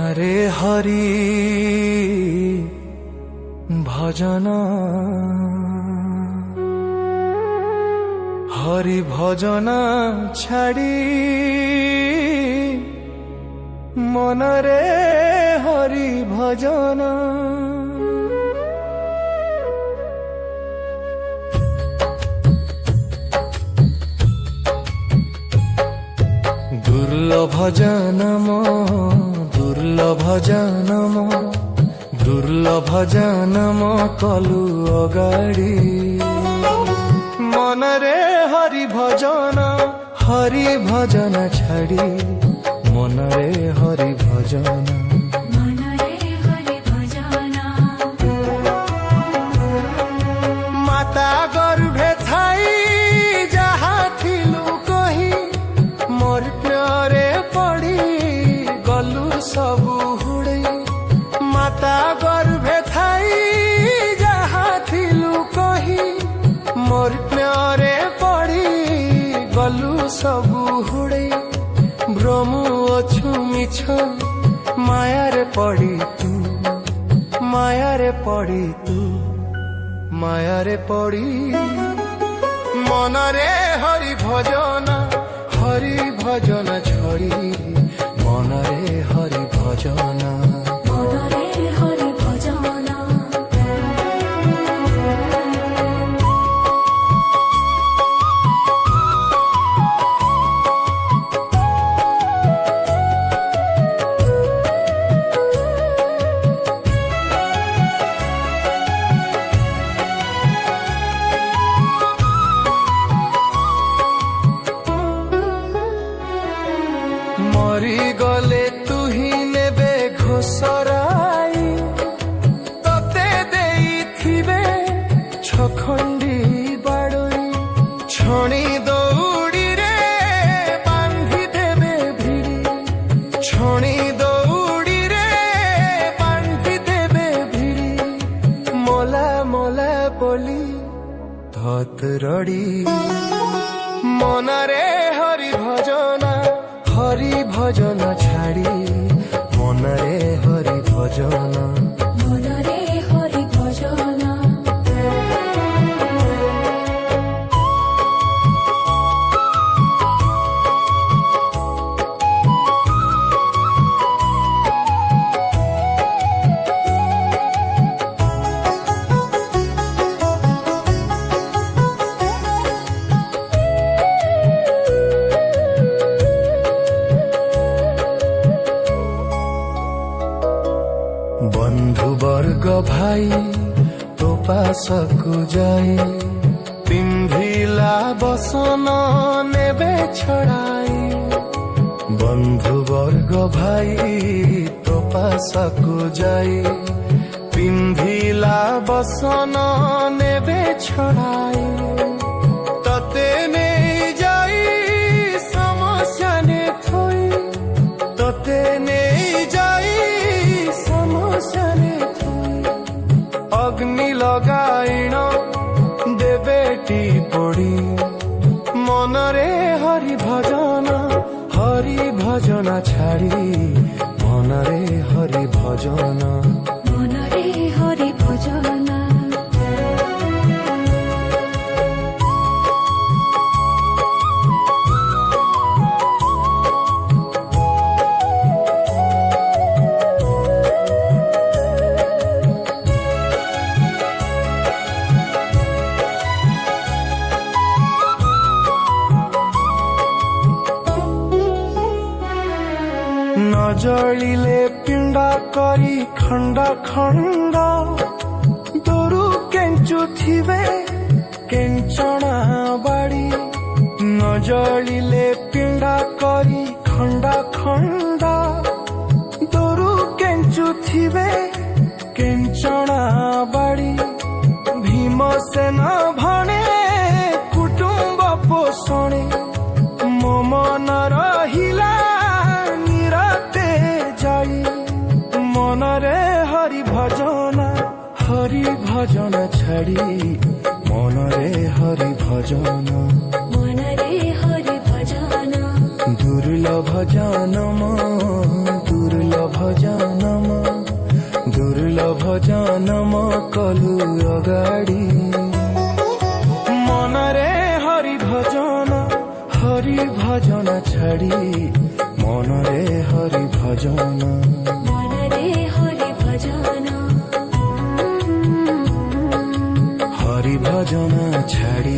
আরে হরি ভজন হরি ভজন ছাড়ি মনরে হরি ভজন দুর্লভ জনম দুর্লভ জনম দুর্লভ জনম কলু অগাড়ি মনরে হরি ভজন ছাড়ি মনরে হরি ভজন মাতা গর্ভে থাই যাহা থিলু কহি মোর প্রিয়রে পড়ি গলু সবু হুড়ি মাতা গর্ভে থাই যাহা থিলু কহি মোর প্রিয়রে পড়ি গলু সবু হুড়ি ভ্রমু অছু মিছ মায়ারে পড়ি তু মায়ারে পড়ি তু মায়ারে পড়ি মনরে হরি ভজন ছড়ি মনরে হরি ভজন মরি গলে তুহি নেবে ঘোষরাই ততে দেইথিবে ছখণ্ডী বাড়ই ছণি দৌড়িরে বান্ধি দেবে ভিড়ি ছণি দৌড়িরে বান্ধি দেবে ভিড়ি মোলা মোলা বলি ধত রড়ি মনরে হরি ভজন ছাড়ি মনরে হরি ভজন বন্ধু বর্গ ভাই তো পাশকু যাই পিন্ধিলা বসন নেবে ছড়াই বন্ধু বর্গ ভাই তো পাশকু যাই পিন্ধিলা বসন নেবে ছড়াই ততে নেই যাই সমস্যা নে থই ততে নেই যাই অগ্নি লগাইণ দেবেটি পড়ি মনরে হরি ভজন ছাড়ি মনরে হরি ভজন নজলিলে পিণ্ড করি খণ্ড খণ্ড দূরু কেঞ্চুথিবে কেঞ্চଣା বাড়ি নজলিলে পিণ্ড করি খণ্ড খণ্ড দূরু কেঞ্চুথিবে কেঞ্চଣା বাড়ি ভীমসেন ভণে কুটুম্ব পোষণে ମୋ ମନ ରହିଲା যাই মনরে হরি ভজন ছাড়ি মনরে হরি ভজন দুর্লভ জনম দুর্লভ জন হরি ভজন ছাড়ি মনরে হরি ভজন মনরে হরি ভজন হরি ভজন ছাড়ি